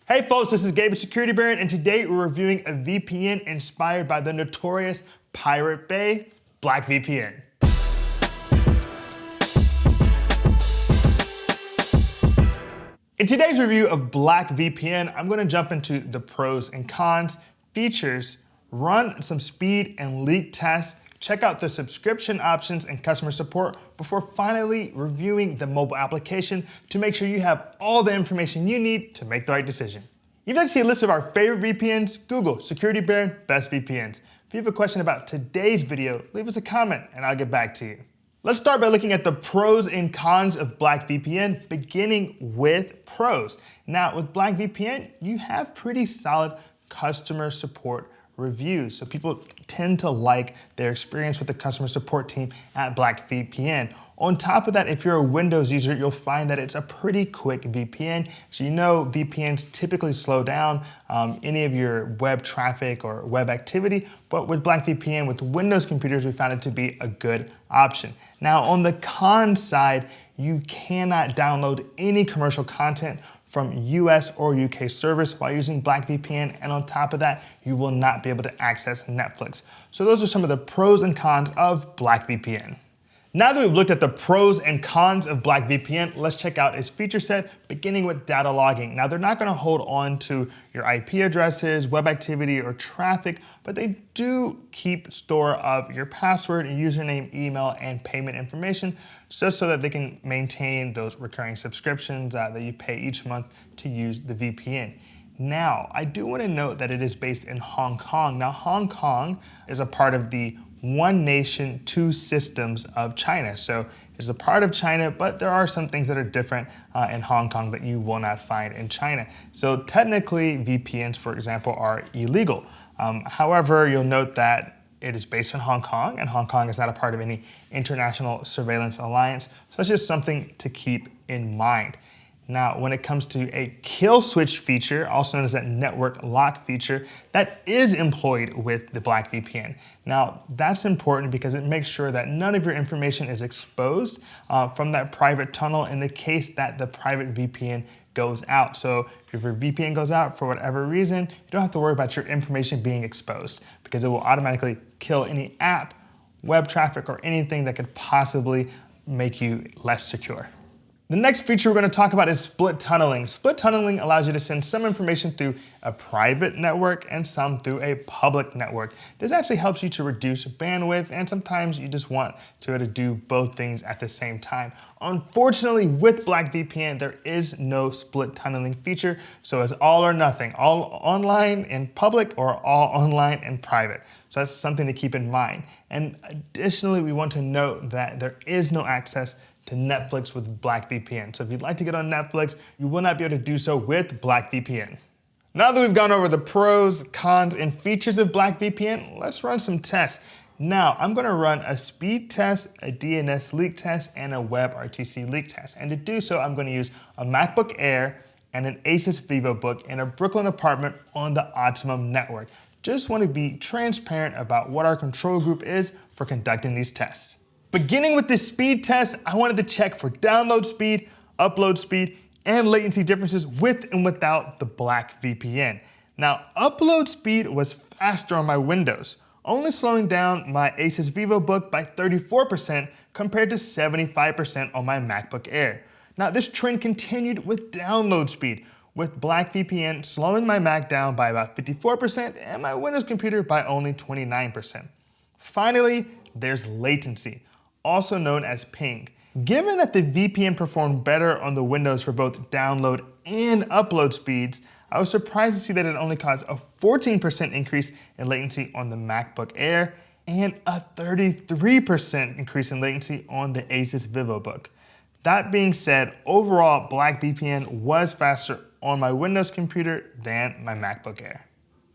Hey folks, this is Gabe at Security Baron, and today we're reviewing a VPN inspired by the notorious Pirate Bay, BlackVPN. In today's review of BlackVPN, I'm going to jump into the pros and cons, features, run some speed and leak tests, check out the subscription options and customer support before finally reviewing the mobile application to make sure you have all the information you need to make the right decision. If you'd like to see a list of our favorite VPNs, Google Security Baron Best VPNs. If you have a question about today's video, leave us a comment and I'll get back to you. Let's start by looking at the pros and cons of BlackVPN, beginning with pros. Now, with BlackVPN, you have pretty solid customer support reviews. So people tend to like their experience with the customer support team at BlackVPN. On top of that, if you're a Windows user, you'll find that it's a pretty quick VPN. So you know VPNs typically slow down any of your web traffic or web activity, but with BlackVPN, with Windows computers, we found it to be a good option. Now on the con side, you cannot download any commercial content from US or UK servers while using BlackVPN, and on top of that, you will not be able to access Netflix. So those are some of the pros and cons of BlackVPN. Now that we've looked at the pros and cons of BlackVPN, let's check out its feature set, beginning with data logging. Now, they're not going to hold on to your IP addresses, web activity, or traffic, but they do keep store of your password, username, email, and payment information, just so that they can maintain those recurring subscriptions that you pay each month to use the VPN. Now, I do want to note that it is based in Hong Kong. Now, Hong Kong is a part of the One Nation, Two Systems of China. So it's a part of China, but there are some things that are different in Hong Kong that you will not find in China. So technically, VPNs, for example, are illegal. However, you'll note that it is based in Hong Kong, and Hong Kong is not a part of any international surveillance alliance. So that's just something to keep in mind. Now, when it comes to a kill switch feature, also known as that network lock feature, that is employed with the BlackVPN. Now, that's important because it makes sure that none of your information is exposed from that private tunnel in the case that the private VPN goes out. So if your VPN goes out for whatever reason, you don't have to worry about your information being exposed because it will automatically kill any app, web traffic, or anything that could possibly make you less secure. The next feature we're going to talk about is split tunneling. Split tunneling allows you to send some information through a private network and some through a public network. This actually helps you to reduce bandwidth, and sometimes you just want to be able to do both things at the same time. Unfortunately, with BlackVPN, there is no split tunneling feature, so it's all or nothing, all online and public or all online and private. So that's something to keep in mind. And additionally, we want to note that there is no access to Netflix with BlackVPN. So if you'd like to get on Netflix, you will not be able to do so with BlackVPN. Now that we've gone over the pros, cons, and features of BlackVPN, let's run some tests. Now, I'm gonna run a speed test, a DNS leak test, and a WebRTC leak test. And to do so, I'm gonna use a Macbook Air and an Asus VivoBook in a Brooklyn apartment on the Optimum network. Just wanna be transparent about what our control group is for conducting these tests. Beginning with this speed test, I wanted to check for download speed, upload speed, and latency differences with and without the BlackVPN. Now, upload speed was faster on my Windows, only slowing down my Asus VivoBook by 34% compared to 75% on my MacBook Air. Now, this trend continued with download speed, with BlackVPN slowing my Mac down by about 54% and my Windows computer by only 29%. Finally, there's latency, also known as ping. Given that the VPN performed better on the Windows for both download and upload speeds, I was surprised to see that it only caused a 14% increase in latency on the MacBook Air and a 33% increase in latency on the Asus VivoBook. That being said, overall, BlackVPN was faster on my Windows computer than my MacBook Air.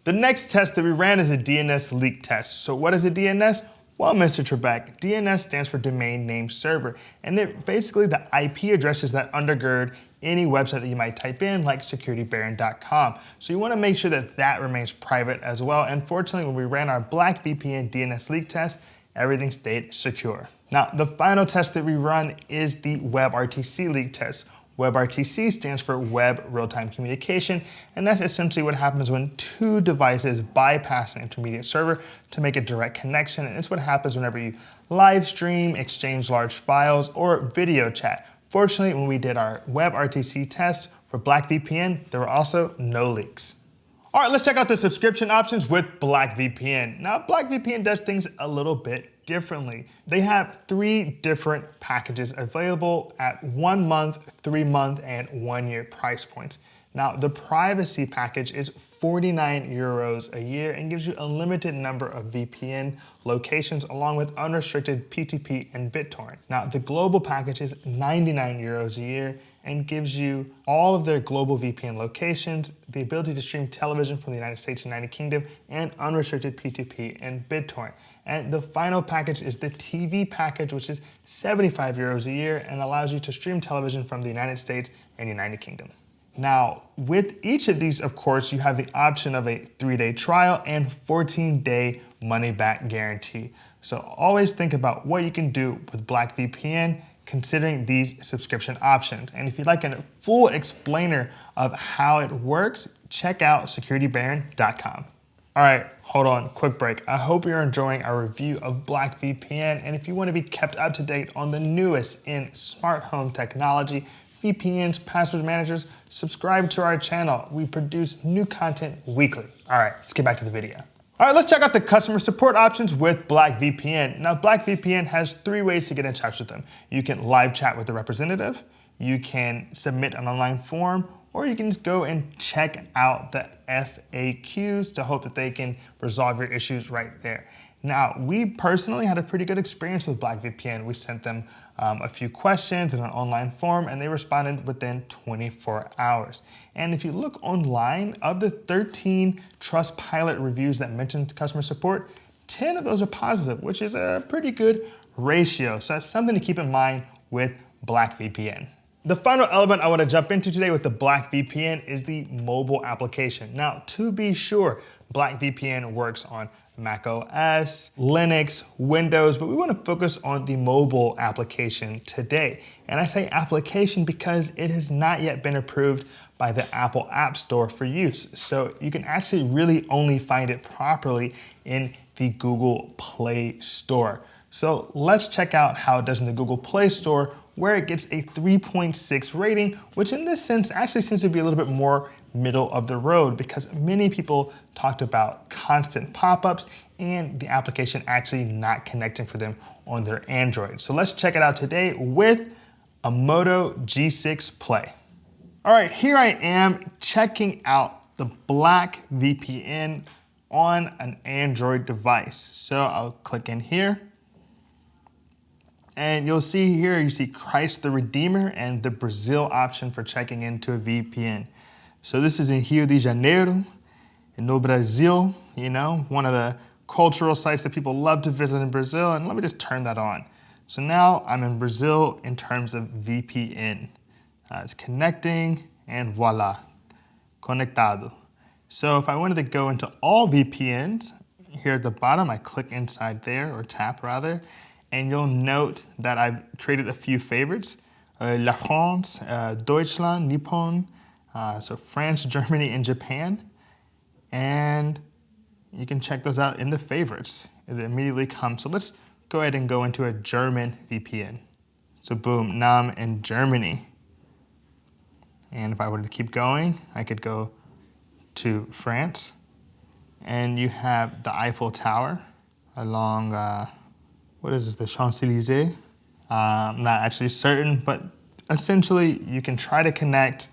The next test that we ran is a DNS leak test. So what is a DNS? Well, Mr. Trebek, DNS stands for Domain Name Server, and they're basically the IP addresses that undergird any website that you might type in, like securitybaron.com. So you want to make sure that that remains private as well. And fortunately, when we ran our BlackVPN DNS leak test, everything stayed secure. Now, the final test that we run is the WebRTC leak test. WebRTC stands for Web Real-Time Communication, and that's essentially what happens when two devices bypass an intermediate server to make a direct connection, and it's what happens whenever you live stream, exchange large files, or video chat. Fortunately, when we did our WebRTC test for BlackVPN, there were also no leaks. All right, let's check out the subscription options with BlackVPN. Now, BlackVPN does things a little bit differently. They have 3 different packages available at 1 month, 3 month, and 1 year price points. Now, the privacy package is 49 euros a year and gives you a limited number of VPN locations along with unrestricted PTP and BitTorrent. Now, the global package is 99 euros a year and gives you all of their global VPN locations, the ability to stream television from the United States and United Kingdom, and unrestricted PTP and BitTorrent. And the final package is the TV package, which is 75 euros a year and allows you to stream television from the United States and United Kingdom. Now, with each of these, of course, you have the option of a 3-day trial and 14-day money-back guarantee. So always think about what you can do with BlackVPN considering these subscription options. And if you'd like a full explainer of how it works, check out securitybaron.com. All right, hold on, quick break. I hope you're enjoying our review of BlackVPN, and if you want to be kept up to date on the newest in smart home technology, VPNs, password managers, subscribe to our channel. We produce new content weekly. All right, let's get back to the video. All right, let's check out the customer support options with BlackVPN. Now, BlackVPN has 3 ways to get in touch with them. You can live chat with the representative, you can submit an online form, or you can just go and check out the FAQs to hope that they can resolve your issues right there. Now, we personally had a pretty good experience with BlackVPN. We sent them a few questions in an online form, and they responded within 24 hours. And if you look online, of the 13 Trustpilot reviews that mentioned customer support, 10 of those are positive, which is a pretty good ratio. So that's something to keep in mind with BlackVPN. The final element I want to jump into today with the BlackVPN is the mobile application. Now, to be sure, BlackVPN works on Mac OS, Linux, Windows, but we want to focus on the mobile application today. And I say application because it has not yet been approved by the Apple App Store for use. So you can actually really only find it properly in the Google Play Store. So let's check out how it does in the Google Play Store, where it gets a 3.6 rating, which in this sense actually seems to be a little bit more middle of the road because many people talked about constant pop-ups and the application actually not connecting for them on their Android. So let's check it out today with a Moto G6 Play. All right, here I am checking out the BlackVPN on an Android device. So I'll click in here. And you'll see here, you see Christ the Redeemer and the Brazil option for checking into a VPN. So this is in Rio de Janeiro, in no Brazil, you know, one of the cultural sites that people love to visit in Brazil. And let me just turn that on. So now I'm in Brazil in terms of VPN. It's connecting and voila, conectado. So if I wanted to go into all VPNs, here at the bottom, I click inside there, or tap rather, and you'll note that I've created a few favorites. La France, Deutschland, Nippon, so France, Germany, and Japan. And you can check those out in the favorites. It immediately comes. So let's go ahead and go into a German VPN. So boom, now I'm in Germany. And if I were to keep going, I could go to France. And you have the Eiffel Tower along, what is this, the Champs-Élysées? I'm not actually certain, but essentially you can try to connect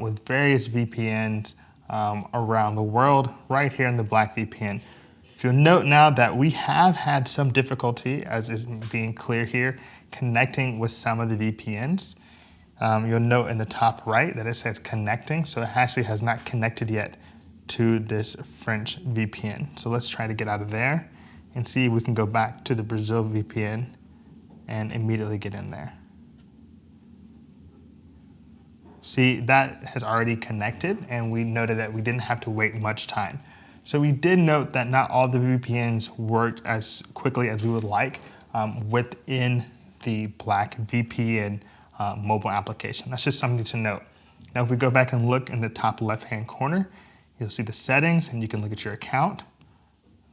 with various VPNs around the world right here in the BlackVPN. If you'll note now that we have had some difficulty, as is being clear here, connecting with some of the VPNs. You'll note in the top right that it says connecting, so it actually has not connected yet to this French VPN. So let's try to get out of there and see if we can go back to the Brazil VPN and immediately get in there. See, that has already connected, and we noted that we didn't have to wait much time. So we did note that not all the VPNs worked as quickly as we would like within the BlackVPN mobile application. That's just something to note. Now, if we go back and look in the top left-hand corner, you'll see the settings and you can look at your account,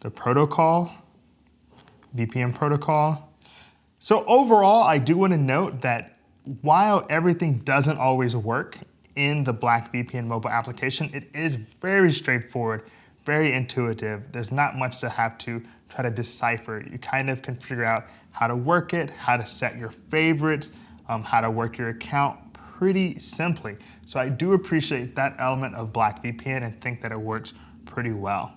the protocol, VPN protocol. So overall, I do want to note that while everything doesn't always work in the BlackVPN mobile application, it is very straightforward, very intuitive. There's not much to have to try to decipher. You kind of can figure out how to work it, how to set your favorites, how to work your account pretty simply. So I do appreciate that element of BlackVPN and think that it works pretty well.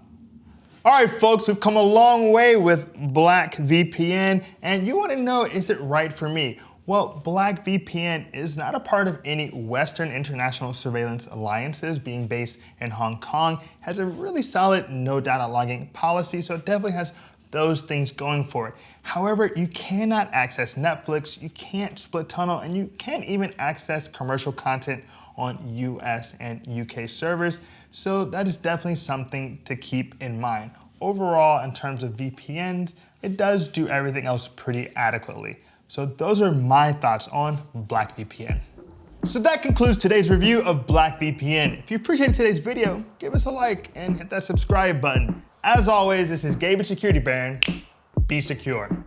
All right, folks, we've come a long way with BlackVPN, and you want to know, is it right for me? Well, BlackVPN is not a part of any Western international surveillance alliances, being based in Hong Kong, has a really solid no data logging policy, so it definitely has those things going for it. However, you cannot access Netflix, you can't split tunnel, and you can't even access commercial content on US and UK servers. So that is definitely something to keep in mind. Overall, in terms of VPNs, it does do everything else pretty adequately. So those are my thoughts on BlackVPN. So that concludes today's review of BlackVPN. If you appreciated today's video, give us a like and hit that subscribe button. As always, this is Gabe at Security Baron. Be secure.